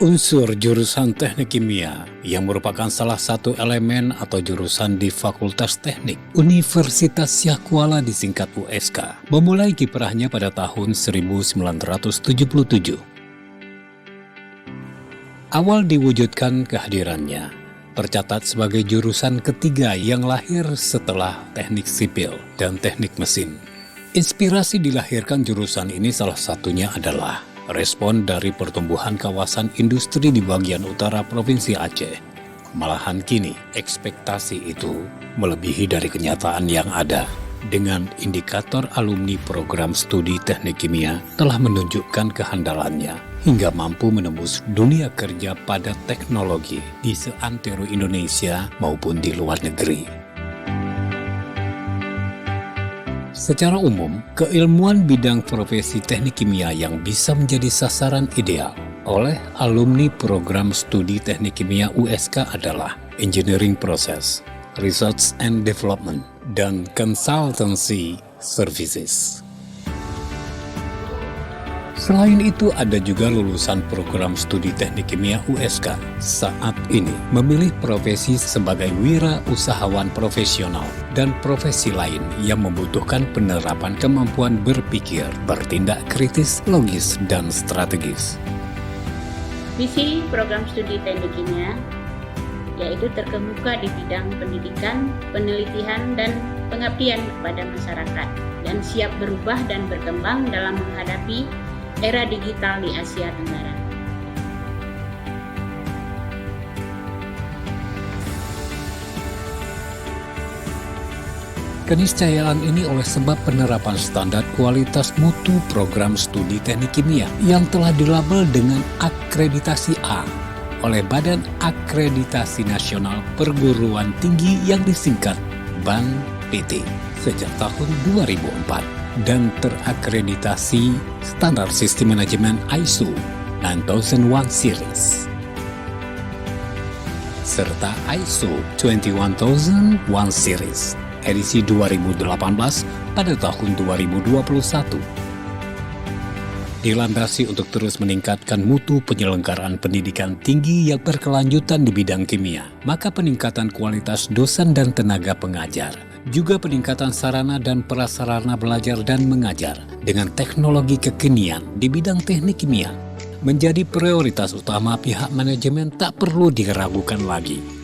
Unsur jurusan Teknik Kimia yang merupakan salah satu elemen atau jurusan di Fakultas Teknik Universitas Syah Kuala disingkat USK, memulai kiprahnya pada tahun 1977. Awal diwujudkan kehadirannya, tercatat sebagai jurusan ketiga yang lahir setelah Teknik Sipil dan Teknik Mesin. Inspirasi dilahirkan jurusan ini salah satunya adalah respon dari pertumbuhan kawasan industri di bagian utara Provinsi Aceh. Malahan kini, ekspektasi itu melebihi dari kenyataan yang ada. Dengan indikator alumni program studi teknik kimia telah menunjukkan kehandalannya hingga mampu menembus dunia kerja pada teknologi di seantero Indonesia maupun di luar negeri. Secara umum, keilmuan bidang profesi teknik kimia yang bisa menjadi sasaran ideal oleh alumni program studi teknik kimia USK adalah Engineering Process, Research and Development, dan Consultancy Services. Selain itu, ada juga lulusan program studi teknik kimia USK saat ini memilih profesi sebagai wira usahawan profesional dan profesi lain yang membutuhkan penerapan kemampuan berpikir, bertindak kritis, logis, dan strategis. Visi program studi teknik kimia yaitu terkemuka di bidang pendidikan, penelitian, dan pengabdian kepada masyarakat, dan siap berubah dan berkembang dalam menghadapi era digital di Asia Tenggara. Keniscayaan ini oleh sebab penerapan standar kualitas mutu program studi teknik kimia yang telah dilabel dengan akreditasi A oleh Badan Akreditasi Nasional Perguruan Tinggi yang disingkat BAN-PT sejak tahun 2004 dan terakreditasi standar sistem manajemen ISO 9001 series serta ISO 21001 series edisi 2018 pada tahun 2021. Dilandasi untuk terus meningkatkan mutu penyelenggaraan pendidikan tinggi yang berkelanjutan di bidang kimia, maka peningkatan kualitas dosen dan tenaga pengajar, juga peningkatan sarana dan prasarana belajar dan mengajar dengan teknologi kekinian di bidang teknik kimia menjadi prioritas utama pihak manajemen, tak perlu diragukan lagi.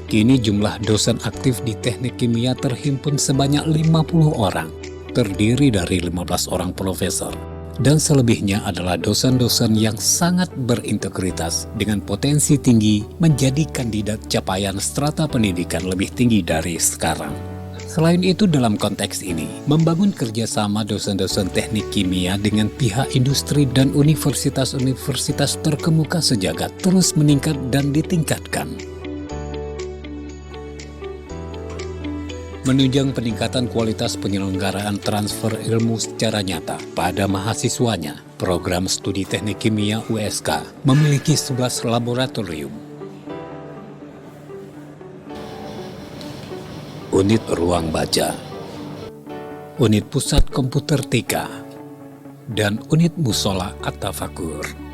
Kini jumlah dosen aktif di teknik kimia terhimpun sebanyak 50 orang, terdiri dari 15 orang profesor, dan selebihnya adalah dosen-dosen yang sangat berintegritas dengan potensi tinggi menjadi kandidat capaian strata pendidikan lebih tinggi dari sekarang. Selain itu, dalam konteks ini, membangun kerjasama dosen-dosen teknik kimia dengan pihak industri dan universitas-universitas terkemuka sejagat terus meningkat dan ditingkatkan. Menunjang peningkatan kualitas penyelenggaraan transfer ilmu secara nyata pada mahasiswanya, program studi teknik kimia USK memiliki 11 laboratorium, unit ruang baca, unit pusat komputer TK, dan unit musola at-tafakur.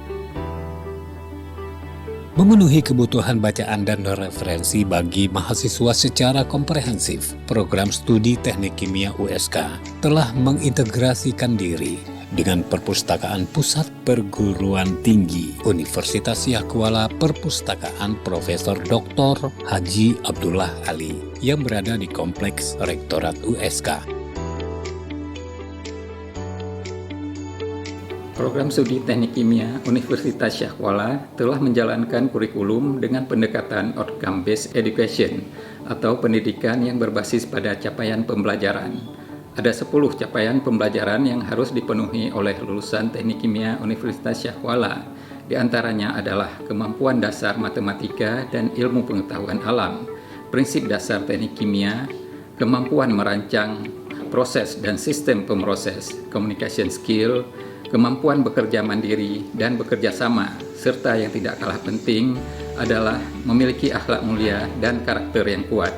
Memenuhi kebutuhan bacaan dan referensi bagi mahasiswa secara komprehensif, program studi teknik kimia USK telah mengintegrasikan diri dengan Perpustakaan Pusat Perguruan Tinggi Universitas Syah Kuala Perpustakaan Profesor Dr. Haji Abdullah Ali yang berada di Kompleks Rektorat USK. Program Studi Teknik Kimia Universitas Syah Kuala telah menjalankan kurikulum dengan pendekatan outcome-based education atau pendidikan yang berbasis pada capaian pembelajaran. Ada 10 capaian pembelajaran yang harus dipenuhi oleh lulusan Teknik Kimia Universitas Syah Kuala. Di antaranya adalah kemampuan dasar matematika dan ilmu pengetahuan alam, prinsip dasar teknik kimia, kemampuan merancang proses dan sistem pemroses, communication skill, kemampuan bekerja mandiri dan bekerja sama, serta yang tidak kalah penting adalah memiliki akhlak mulia dan karakter yang kuat.